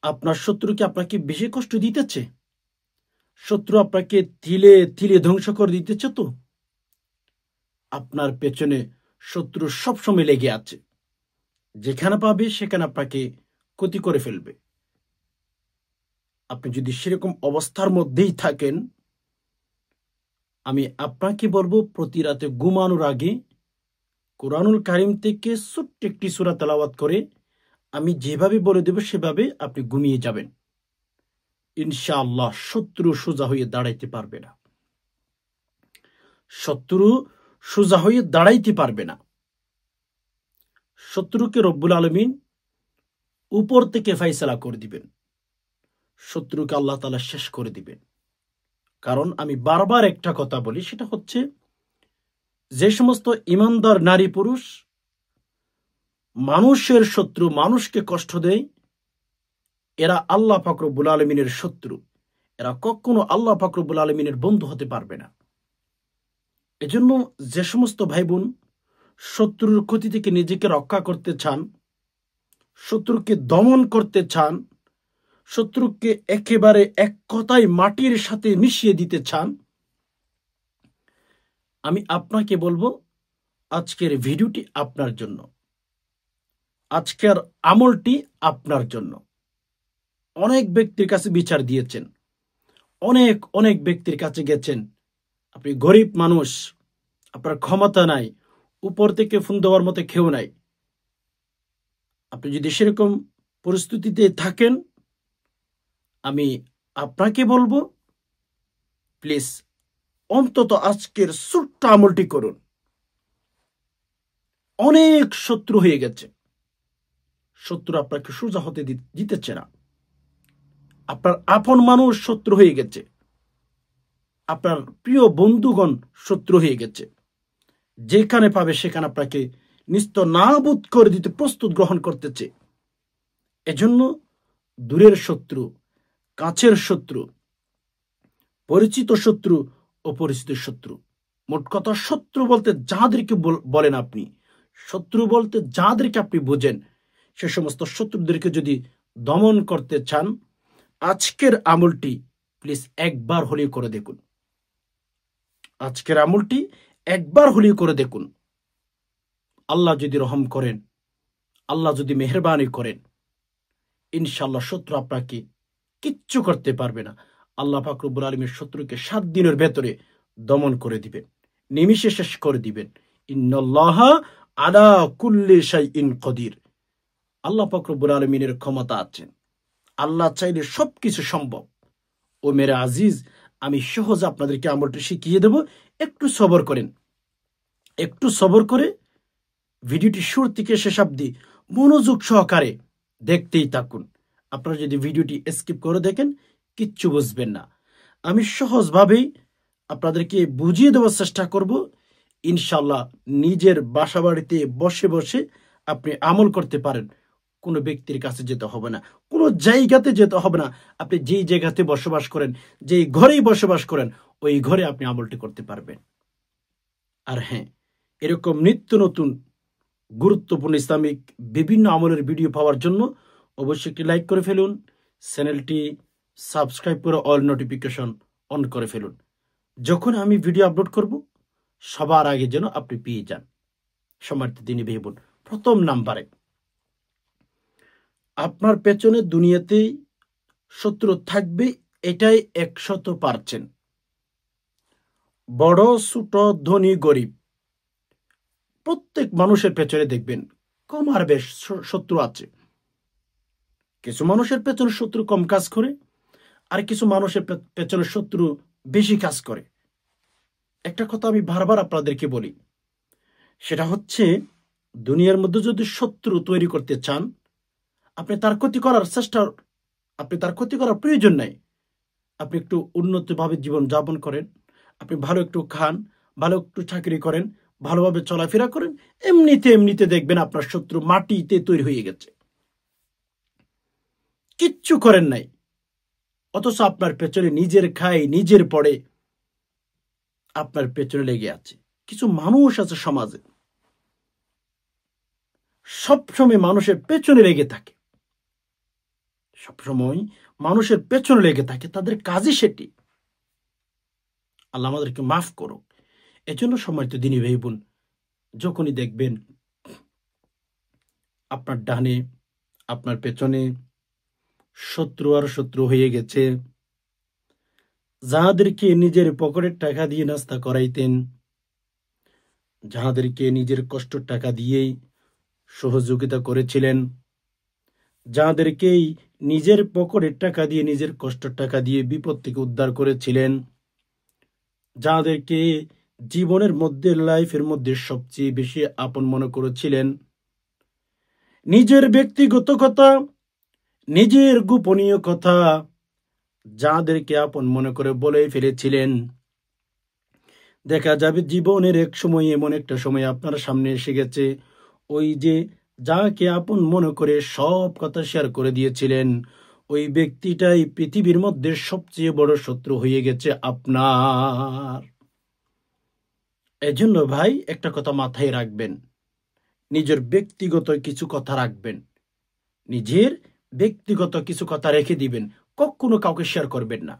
আপনার শত্রু কি আপনাকে বেশি কষ্ট দিতেছে? শত্রু আপনাকে তিলে তিলে ধ্বংস করে দিতেছে তো? আপনার পেছনে শত্রু সবসময় লেগে আছে, যেখানে পাবে সেখানে আপনাকে ক্ষতি করে ফেলবে। আপনি যদি সেরকম অবস্থার মধ্যেই থাকেন, আমি আপনাকে বলবো প্রতি রাতে ঘুমানোর আগে কোরআনুল কারিম থেকে ছোট্ট একটি সূরা তেলাওয়াত করে আমি যেভাবে বলে দেব সেভাবে আপনি ঘুমিয়ে যাবেন। ইনশাআল্লাহ শত্রু সোজা হয়ে দাঁড়াইতে পারবে না। শত্রু সোজা হয়ে দাঁড়াইতে পারবে না। শত্রুকে রব্বুল আলামিন উপর থেকে ফাইসালা করে দিবেন। শত্রুকে আল্লাহ তাআলা শেষ করে দিবেন। কারণ আমি বারবার একটা কথা বলি, সেটা হচ্ছে যে সমস্ত ইমানদার নারী পুরুষ মানুষের শত্রু, মানুষকে কষ্ট দেয়, এরা আল্লাহ পাক রব্বুল আলামিনের শত্রু। এরা কখনো আল্লাহ পাক রব্বুল আলামিনের বন্ধু হতে পারবে না। এজন্য যে সমস্ত ভাই বোন শত্রুর ক্ষতি থেকে নিজেকে রক্ষা করতে চান, শত্রুকে দমন করতে চান, শত্রুকে একেবারে এক কথায় মাটির সাথে মিশিয়ে দিতে চান, আমি আপনাকে বলবো আজকের ভিডিওটি আপনার জন্য, আজকের আমলটি আপনার জন্য। অনেক ব্যক্তির কাছে বিচার দিয়েছেন, অনেক অনেক ব্যক্তির কাছে গেছেন, আপনি গরিব মানুষ, আপনার ক্ষমতা নাই, উপর থেকে ফোন দেওয়ার মতো কেউ নাই। আপনি যদি সেরকম পরিস্থিতিতে থাকেন, আমি আপনাকে বলবো প্লিজ অন্তত আজকের ছোট্ট আমলটি করুন। অনেক শত্রু হয়ে গেছে, শত্রু আপনাকে সোজা হতে দিতেছে না। আপনার আপন মানুষ শত্রু হয়ে গেছে, আপনার প্রিয় বন্ধুগণ শত্রু হয়ে গেছে। যেখানে পাবে সেখানে আপনাকে নিস্তানাবুদ করে দিতে প্রস্তুত গ্রহণ করতেছে। এজন্য দূরের শত্রু, কাছের শত্রু, পরিচিত শত্রু, অপরিচিত শত্রু, মোট কথা শত্রু বলতে যাদেরকে বলেন আপনি, শত্রু বলতে যাদেরকে আপনি বোঝেন, সে সমস্ত শত্রুদেরকে যদি দমন করতে চান, আজকের আমলটি প্লিজ একবার হলেও করে দেখুন। আজকের আমলটি একবার হলেও করে দেখুন। আল্লাহ যদি রহম করেন, আল্লাহ যদি মেহেরবানি করেন, ইনশাআল্লাহ শত্রু আপনাকে কিচ্ছু করতে পারবে না। আল্লাহ পাক রব্বুল আলামিন শত্রুকে 7 দিনের ভেতরে দমন করে দিবেন, নিমিষে শেষ করে দিবেন। ইন্নাল্লাহা আলা কুল্লি শাইইন কদির। আল্লাহ পাক রব্বুল আলামিনের ক্ষমতা আছে, আল্লাহ চাইলে সবকিছু সম্ভব। ও মেরে আজিজ, আমি সহজ আপনাদেরকে আমলটি শিখিয়ে দেব, একটু সবর করেন। একটু সবর করে ভিডিওটি শুরু থেকে শেষ অবধি মনোযোগ সহকারে দেখতেই থাকুন। আপনারা যদি ভিডিওটি স্কিপ করে দেখেন কিচ্ছু বুঝবেন না। আমি সহজভাবেই আপনাদেরকে বুঝিয়ে দেওয়ার চেষ্টা করব। ইনশাআল্লাহ নিজের বাসা বাড়িতে বসে বসে আপনি আমল করতে পারেন। কোনো ব্যক্তির কাছে যেতে হবে না, কোনো জায়গাতে যেতে হবে না। আপনি যেই জায়গাতে বসবাস করেন, যেই ঘরেই বসবাস করেন, ওই ঘরে আপনি আমলটি করতে পারবেন। আর হ্যাঁ, এরকম নিত্য নতুন গুরুত্বপূর্ণ ইসলামিক বিভিন্ন আমলের ভিডিও পাওয়ার জন্য অবশ্যই একটি লাইক করে ফেলুন, চ্যানেলটি সাবস্ক্রাইব করে অল নোটিফিকেশন অন করে ফেলুন। যখন আমি ভিডিও আপলোড করব সবার আগে যেন আপনি পেয়ে যান। সম্মানিত দিনী ভাই বোন, প্রথম নাম্বারে আপনার পেছনে দুনিয়াতেই শত্রু থাকবে, এটাই 100%। বড় ছোট ধনী গরিব প্রত্যেক মানুষের পেছনে দেখবেন কম আর বেশ শত্রু আছে। কিছু মানুষের পেছনে শত্রু কম কাজ করে, আর কিছু মানুষের পেছনে শত্রু বেশি কাজ করে। একটা কথা আমি বারবার আপনাদেরকে বলি, সেটা হচ্ছে দুনিয়ার মধ্যে যদি শত্রু তৈরি করতে চান, আপনি তার ক্ষতি করার প্রয়োজন নাই। আপনি একটু উন্নতভাবে জীবন যাপন করেন, আপনি ভালো একটু খান, ভালো একটু চাকরি করেন, ভালোভাবে চলাফেরা করেন, এমনিতে দেখবেন আপনার শত্রু মাটিতে তৈরি হয়ে গেছে, কিচ্ছু করেন নাই। অথচ আপনার পেছনে নিজের খায় নিজের পড়ে আপনার পেছনে লেগে আছে। কিছু মানুষ আছে সমাজে সবসময় মানুষের পেছনে লেগে থাকে। সবসময় মানুষের পেছনে লেগে থাকে, তাদের কাজই সেটি। আল্লাহ আমাদেরকে মাফ করুক। এজন্য সম্মানিত দিনী ভাই বোন, যখনই দেখবেন আপনার ডানে আপনার পেছনে শত্রু আর শত্রু হয়ে গেছে, যাহাদেরকে নিজের পকেটের টাকা দিয়ে নাস্তা করাইতেন, যাহাদেরকে নিজের কষ্টের টাকা দিয়েই সহযোগিতা করেছিলেন, যাদেরকেই নিজের পকেটের টাকা দিয়ে নিজের কষ্টের টাকা দিয়ে বিপদ থেকে উদ্ধার করেছিলেন, যাদেরকে জীবনের মধ্যে লাইফের মধ্যে সবচেয়ে বেশি আপন মনে করেছিলেন, নিজের ব্যক্তিগত কথা, নিজের গোপনীয় কথা যাদেরকে আপন মনে করে বলে ফেলেছিলেন, দেখা যাবে জীবনের এক সময় এমন একটা সময় আপনার সামনে এসে গেছে, ওই যে যাকে আপন মনে করে সব কথা শেয়ার করে দিয়েছিলেন, ওই ব্যক্তিটাই পৃথিবীর মধ্যে সবচেয়ে বড় শত্রু হয়ে গেছে আপনার। এজন্য ভাই একটা কথা মাথায় রাখবেন, নিজের ব্যক্তিগত কিছু কথা রাখবেন, নিজের ব্যক্তিগত কিছু কথা রেখে দিবেন, কখনো কাউকে শেয়ার করবেন না।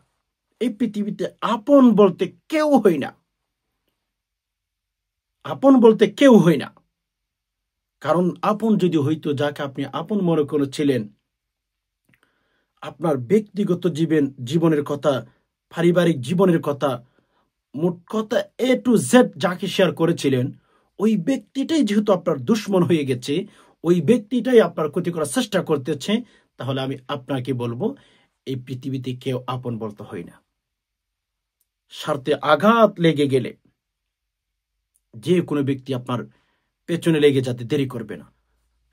এই পৃথিবীতে আপন বলতে কেউ হয় না, আপন বলতে কেউ হয় না। কারণ আপন যদি হইতো, যাকে আপনি আপন মনে করেছিলেন, আপনার ব্যক্তিগত জীবনের কথা, পারিবারিক জীবনের কথা, মোট কথা A to Z যাকে শেয়ার করেছিলেন, ওই ব্যক্তিটাই যেহেতু আপনার দুশ্মন হয়ে গেছে, ওই ব্যক্তিটাই আপনার ক্ষতি করার চেষ্টা করতেছে, তাহলে আমি আপনাকে বলবো এই পৃথিবীতে কেউ আপন বলতে হয় না। স্বার্থে আঘাত লেগে গেলে যে কোনো ব্যক্তি আপনার পেছনে লেগে যেতে দেরি করবে না,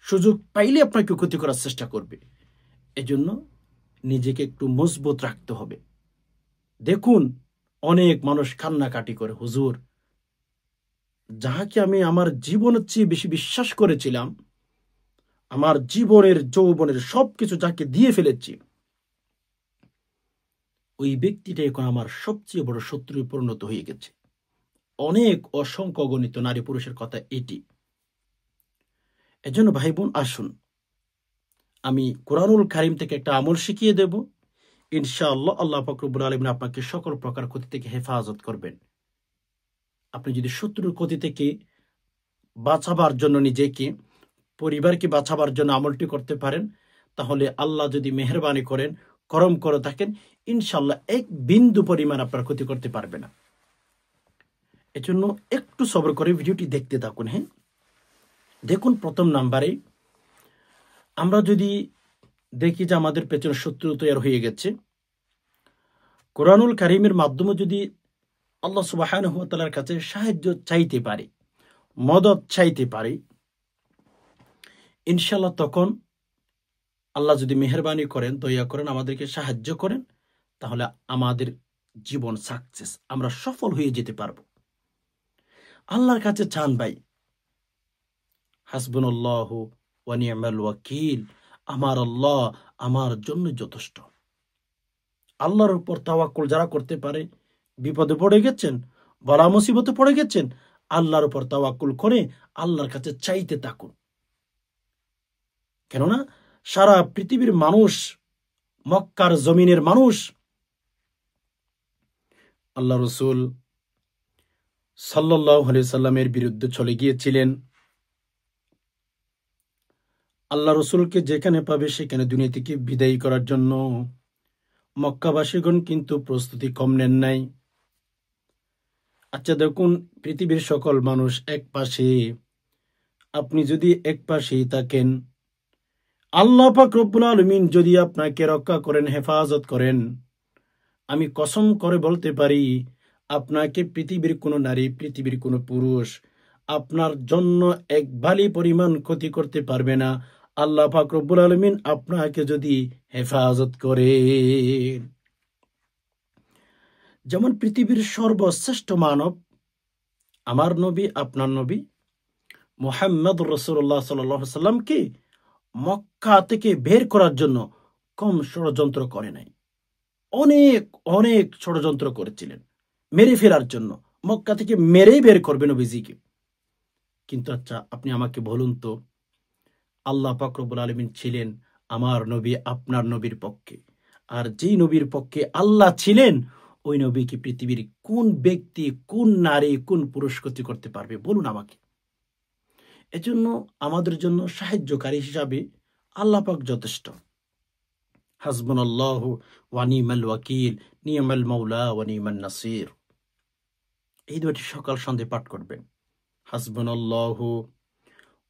সুযোগ পাইলে আপনাকে ক্ষতি করার চেষ্টা করবে। এজন্য নিজেকে একটু মজবুত রাখতে হবে। দেখুন, অনেক মানুষ কান্নাকাটি করে, হুজুর, যাহাকে আমি আমার জীবনের চেয়ে বেশি বিশ্বাস করেছিলাম, আমার জীবনের যৌবনের সবকিছু যাকে দিয়ে ফেলেছি, ওই ব্যক্তিটা এখন আমার সবচেয়ে বড় শত্রুয় পরিণত হয়ে গেছে। অনেক অসংখ্য অগণিত নারী পুরুষের কথা এটি। এজন্য ভাই বোন, আসুন আমি কোরআনুল কারীম থেকে একটা আমল শিখিয়ে দেব, ইনশাআল্লাহ আল্লাহ পাক রব্বুল আলামিন আপনাকে সকল প্রকার ক্ষতি থেকে হেফাজত করবেন। আপনি যদি শত্রুর ক্ষতি থেকে বাঁচাবার জন্য নিজেকে, পরিবারকে বাঁচাবার জন্য আমলটি করতে পারেন, তাহলে আল্লাহ যদি মেহেরবানি করেন, করম করে থাকেন, ইনশাআল্লাহ এক বিন্দু পরিমাণ আপনার ক্ষতি করতে পারবে না। এজন্য একটু সবর করে ভিডিওটি দেখতে থাকুন। হ্যাঁ, দেখুন, প্রথম নাম্বারে আমরা যদি দেখি যে আমাদের পেছনে শত্রু তৈরি হয়ে গেছে, কোরআনুল কারীমের মাধ্যমে যদি আল্লাহ সুবহানাহু ওয়া তাআলার কাছে সাহায্য চাইতে পারি, মদদ চাইতে পারি, ইনশাআল্লাহ তখন আল্লাহ যদি মেহেরবানি করেন, দয়া করেন, আমাদেরকে সাহায্য করেন, তাহলে আমাদের জীবন সাকসেস, আমরা সফল হয়ে যেতে পারবো। আল্লাহর কাছে চান ভাই, হাসবুনাল্লাহু ওয়া নি'মাল ওয়াকিল, আমার আল্লাহ আমার জন্য যথেষ্ট। আল্লাহর উপর তাওয়াক্কুল যারা করতে পারে, বিপদে পড়ে গেছেন, বলা মুসিবতে পড়ে গেছেন, আল্লাহর উপর তাওয়াক্কুল করে আল্লাহর কাছে চাইতে থাকুন। কেননা সারা পৃথিবীর মানুষ, মক্কার জমিনের মানুষ আল্লাহ রাসূল সাল্লাল্লাহু আলাইহি সাল্লামের বিরুদ্ধে চলে গিয়েছিলেন। আল্লাহ রাসূলকে যেখানে পাবে সেখানে দুনিয়া থেকে বিদায় করার জন্য মক্কাবাসীগণ কিন্তু প্রস্তুতি কম নেন নাই। আচ্ছা দেখুন, পৃথিবীর সকল মানুষ এক পাশে, আপনি যদি এক পাশেই থাকেন, আল্লাহ পাক রব্বুল আলামিন যদি আপনাকে রক্ষা করেন, হেফাজত করেন, আমি কসম করে বলতে পারি, আপনাকে পৃথিবীর কোনো নারী, পৃথিবীর কোনো পুরুষ আপনার জন্য এক বালি পরিমাণ ক্ষতি করতে পারবে না, আল্লাহ পাক রব্বুল আলামিন আপনাকে যদি হেফাজত করেন। যেমন পৃথিবীর সর্বশ্রেষ্ঠ মানব, আমার নবী, আপনার নবী মুহাম্মদ রাসূলুল্লাহ সাল্লাল্লাহু আলাইহি সাল্লামকে মক্কা থেকে বের করার জন্য কম ষড়যন্ত্র করে নাই, অনেক অনেক ষড়যন্ত্র করেছিলেন মেরে ফেলার জন্য, মক্কা থেকে মেরেই বের করবে নবীজিকে। কিন্তু আচ্ছা আপনি আমাকে বলুন তো, আল্লাহ পাক রব্বুল আলামিন ছিলেন আমার নবী আপনার নবীর পক্ষে। আর যেই নবীর পক্ষে আল্লাহ ছিলেন, ওই নবীকে পৃথিবীর কোন ব্যক্তি, কোন নারী, কোন পুরুষ ক্ষতি করতে পারবে বলুন আমাকে? এজন্য আমাদের জন্য সাহায্যকারী হিসাবে আল্লাহ পাক যথেষ্ট। হাসবুনাল্লাহু ওয়া নি'মাল ওয়াকিল, নি'মাল মাওলা ওয়া নি'মান নাসির। এই দুটি সকাল সন্ধ্যে পাঠ করবেন। হাসবুনাল্লাহু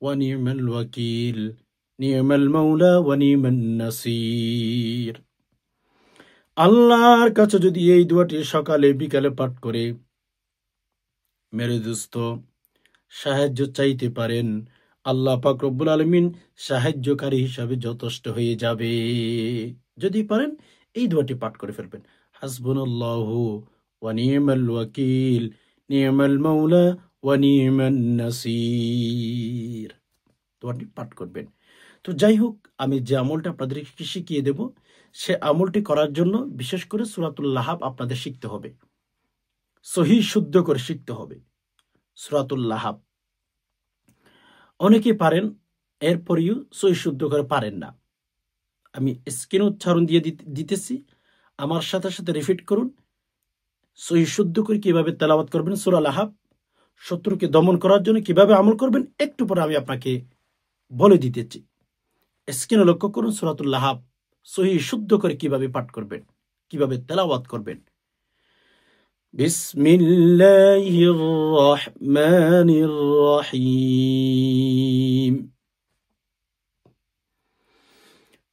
ওয়া নি'মাল ওয়াকিল, নি'মাল মাওলা ওয়া নি'মান নাসির। আল্লাহর কাছে যদি এই দুটি সকালে বিকালে পাঠ করে মেরে দোস্ত সাহায্য চাইতে পারেন, আল্লাহ পাক রব্বুল আলামিন সাহায্যকারী হিসাবে যথেষ্ট হয়ে যাবে। যদি পারেন এই দুটি পাঠ করে ফেলবেন। হাসবুনাল্লাহু ওয়া নি'মাল ওয়াকিল, নি'মাল মাওলা ওয়া নি'মান নাসির। দুটি পাঠ করবেন। তো যাই হোক, আমি যে আমলটা আপনাদেরকে শিখিয়ে দেব, সে আমলটি করার জন্য বিশেষ করে সূরাতুল লাহাব আপনাদের শিখতে হবে, সহি শুদ্ধ করে শিখতে হবে। সূরাতুল লাহাব অনেকে পারেন, এরপরেও সহি শুদ্ধ করে পারেন না। আমি স্ক্রিনে উচ্চারণ দিয়ে দিতেছি, আমার সাথে সাথে রিপিট করুন। সহি শুদ্ধ করে কিভাবে তেলাওয়াত করবেন সূরা লাহাব, শত্রুকে দমন করার জন্য কিভাবে আমল করবেন, একটু পরে আমি আপনাকে বলে দিতেছি। স্ক্রিনে লক্ষ্য করুন, সূরাতুল লাহাব সহি শুদ্ধ করে কিভাবে পাঠ করবেন, কিভাবে তেলাওয়াত করবেন। বিসমিল্লাহির রহমানির রহিম।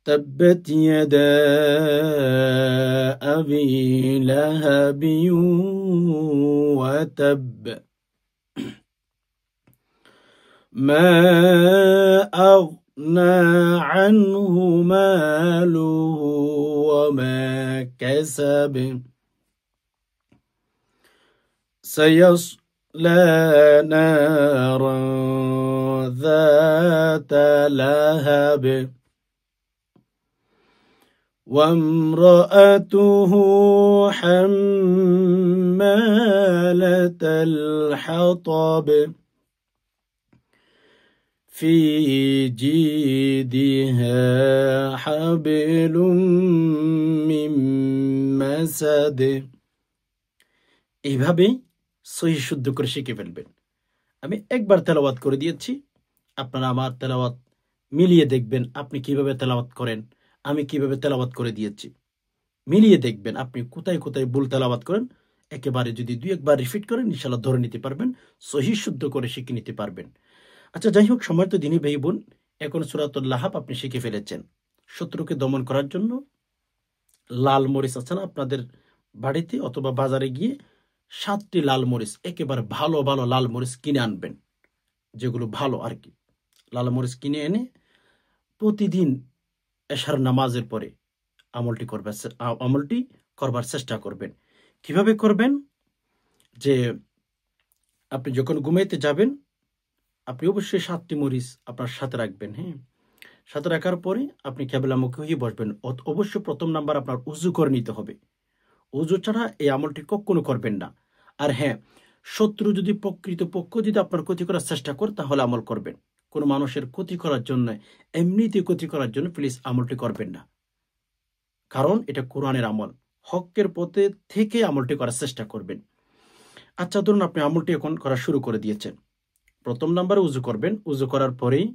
تبت يدا أبي لهب وتب ما أغنى عنه ماله وما كسب سيصلى نارا ذات لهب وامرأته حمالة الحطب في جيدها حبل من مسد। এইভাবে সহি শুদ্ধ করে শিখে ফেলবেন। আমি একবার তেলাওয়াত করে দিয়েছি, আপনারা আমার তেলাওয়াত মিলিয়ে দেখবেন আপনি কিভাবে তেলাওয়াত করেন, আমি কিভাবে তেলাওয়াত করে দিয়েছি। মিলিয়ে দেখবেন আপনি কোথায় কোথায় ভুল তেলাওয়াত করেন। একেবারে যদি দুই একবার রিপিট করেন, ইনশাআল্লাহ ধরে নিতে পারবেন, সহি শুদ্ধ করে শিখে নিতে পারবেন। আচ্ছা, যাই হোক, সময় তো দিনই ভাই বোন, এখন সূরাতুল লাহাব আপনি শিখে ফেলেছেন। শত্রুকে দমন করার জন্য লাল মরিচ আছে না আপনাদের বাড়িতে অথবা বাজারে গিয়ে 7টি লাল মরিচ, একেবারে ভালো ভালো লাল মরিচ কিনে আনবেন, যেগুলো ভালো আর কি। লাল মরিচ কিনে এনে প্রতিদিন এশার নামাজের পরে আমলটি করবার চেষ্টা করবেন। কিভাবে করবেন? যে আপনি যখন ঘুমাইতে যাবেন, আপনি অবশ্যই 7টি মরিচ আপনার সাথে রাখবেন। হ্যাঁ, সাথে রাখার পরে আপনি কিবলামুখী হয়ে বসবেন। অবশ্যই প্রথম নাম্বার আপনার উযু করে নিতে হবে। উযু ছাড়া এই আমলটি কখনো করবেন না। আর হ্যাঁ, শত্রু যদি প্রকৃতপক্ষ যদি আপনার ক্ষতি করার চেষ্টা করে, তাহলে আমল করবেন। কোনো মানুষের ক্ষতি করার জন্য, এমনিতে ক্ষতি করার জন্য প্লিজ আমলটি করবেন না, কারণ এটা কোরআনের আমল। হকের পথে থেকে আমলটি করার চেষ্টা করবেন। আচ্ছা, ধরুন আপনি আমলটি এখন করা শুরু করে দিয়েছেন। প্রথম নাম্বারে উযু করবেন। উযু করার পরেই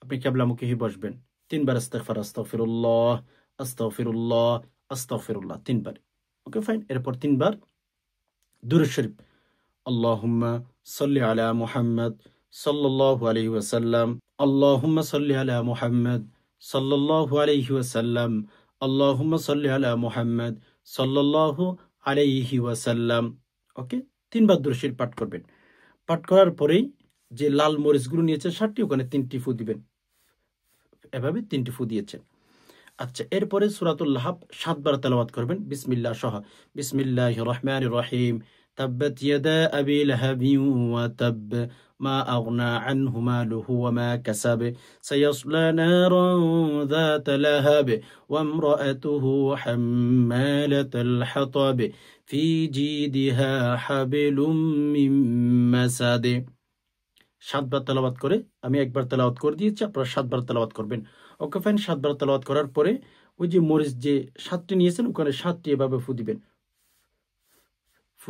আপনি কিবলামুখী হয়ে বসবেন। 3বার ইস্তিগফার, আস্তাগফিরুল্লাহ, আস্তাগফিরুল্লাহ, আস্তাগফিরুল্লাহ, 3বার। ওকে, ফাইন। এরপর 3বার দুরূদ শরীফ, আল্লাহুম্মা সাল্লি আলা মুহাম্মদ সাল্লাল্লাহু আলাইহি ওয়াসাল্লাম, আল্লাহুম্মা সাল্লি আলা মুহাম্মদ সাল্লাল্লাহু আলাইহি ওয়াসাল্লাম, আল্লাহুম্মা সাল্লি আলা মুহাম্মদ সাল্লাল্লাহু আলাইহি ওয়াসাল্লাম। ওকে, 3বার দুরূদ শরীফ পাঠ করবেন। পাঠ করার পরেই যে লাল মরিচগুলো নিয়েছেন 7টি, ওখানে 3টি ফু দিবেন। এভাবে 3টি ফু দিয়েছেন। আচ্ছা, এরপরে সূরাতুল লাহাব 7বার তেলাওয়াত করবেন বিসমিল্লাহ সহ। বিসমিল্লাহির রহমানির রহিম। তাব্বাত ইয়াদা আবি লাহাবিন ওয়া তাব মা আগনা আনহু মালুহু ওয়া মা কাসাব সায়াসলা নারান যাতা লাহাব ওয়া ইমরাআতুহু হাম্মালাতাল হাতাব ফি জিদিহা হাবলুম মিন মাসাদ। 7বার তেলাওয়াত করে আমি একবার তেলাওয়াত করে দিয়েছি, আপনারা 7বার তেলাওয়াত করবেন। ওয়াকাফাইন 7 বার তেলাওয়াত করার পরে ওই যে মরিচ যে 7টি নিয়েছেন ওখানে 7টি এভাবে ফু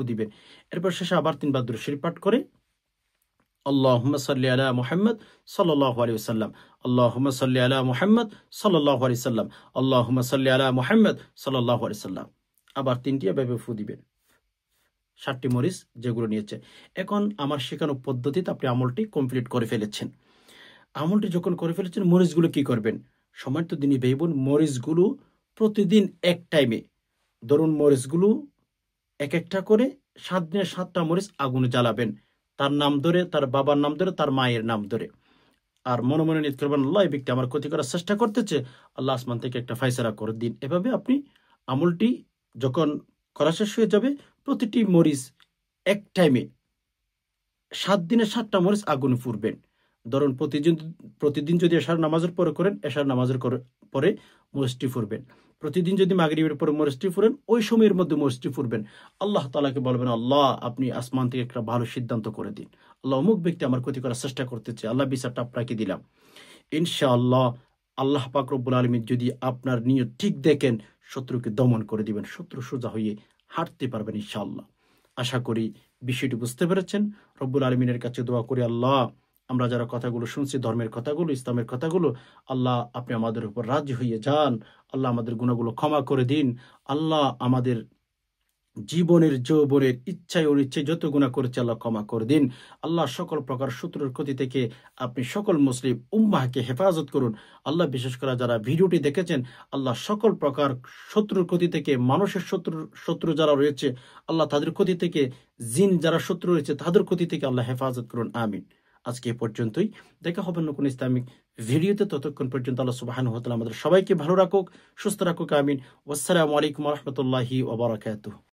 দিবেন। এরপর শেষে আবার 3 বার দুরূদ শরীফ পাঠ করে আল্লাহুম্মা সাল্লি আলা মুহাম্মদ সাল্লাল্লাহু আলাইহি ওয়াসাল্লাম, আল্লাহুম্মা সাল্লি আলা মুহাম্মদ সাল্লাল্লাহু আলাইহি ওয়াসাল্লাম, আল্লাহুম্মা সাল্লি আলা মুহাম্মদ সাল্লাল্লাহু আলাইহি ওয়াসাল্লাম। আবার 3টি এভাবে ফু দিবেন 7টি মরিচ যেগুলো নিয়েছে। এখন আমার শেখানো পদ্ধতিতে আপনি আমলটি কমপ্লিট করে ফেলেছেন। আমলটি যখন করে ফেলেছেন মরিচগুলো কি করবেন? সম্মানিত দিনী ভাই বোন, মরিচগুলো প্রতিদিন এক টাইমে ধরুন মরিচগুলো এক একটা করে 7 দিনে 7টা মরিচ আগুনে জ্বালাবেন, তার নাম ধরে, তার বাবার নাম ধরে, তার মায়ের নাম ধরে। আর মনে মনে নিয়ত করবেন আল্লাহ এই ব্যক্তি আমার ক্ষতি করার চেষ্টা করতেছে, আল্লাহ আসমান থেকে একটা ফায়সালা করে দিন। এভাবে আপনি আমলটি যখন করা শেষ হয়ে যাবে প্রতিটি মরিচ এক টাইমে 7 দিনে 7টা মরিচ আগুনে ফুরবেন। ধরুন প্রতিদিন যদি এশার নামাজের পরে করেন, এশার নামাজের পরে মরিচটি ফুরবেন। প্রতিদিন যদি মাগরিবের পরে মরিচটি ফুরেন, ওই সময়ের মধ্যে মরিচটি ফুরবেন। আল্লাহ তাআলাকে বলবেন আল্লাহ আপনি আসমান থেকে একটা ভালো সিদ্ধান্ত করে দিন, আল্লাহ অমুক ব্যক্তি আমার ক্ষতি করার চেষ্টা করতেছে, আল্লাহ বিচারটা আপনাকে দিলাম। ইনশাআল্লাহ আল্লাহ পাক রব্বুল আলামিন যদি আপনার নিয়ত ঠিক দেখেন শত্রুকে দমন করে দিবেন, শত্রু সোজা হয়ে হাঁটতে পারবেন ইনশাআল্লাহ। আশা করি বিষয়টি বুঝতে পেরেছেন। রব্বুল আলামিনের কাছে দোয়া করি আল্লাহ আমরা যারা কথাগুলো শুনছি, ধর্মের কথাগুলো, ইসলামের কথাগুলো, আল্লাহ আপনি আমাদের উপর রাজি হয়ে যান, আল্লাহ আমাদের গুনাহগুলো ক্ষমা করে দিন। আল্লাহ আমাদের জীবনের যৌবনের ইচ্ছায় অনিচ্ছায় যত গুনাহ করেছে আল্লাহ ক্ষমা করে দিন। আল্লাহ সকল প্রকার শত্রুর ক্ষতি থেকে আপনি সকল মুসলিম উম্মাহকে হেফাজত করুন। আল্লাহ বিশেষ করে যারা ভিডিওটি দেখেছেন আল্লাহ সকল প্রকার শত্রুর ক্ষতি থেকে, মানুষের শত্রু যারা রয়েছে আল্লাহ তাদের ক্ষতি থেকে, জিন যারা শত্রু রয়েছে তাদের ক্ষতি থেকে আল্লাহ হেফাজত করুন, আমিন। আজকে এ পর্যন্তই, দেখা হবে নতুন ইসলামিক ভিডিওতে। ততক্ষণ পর্যন্ত আল্লাহ সুবহানাহু ওয়া তাআলা আমাদের সবাইকে ভালো রাখুক, সুস্থ রাখুক, আমিন। ওয়াসসালামু আলাইকুম ওয়া রাহমাতুল্লাহি ওয়া বারাকাতুহু।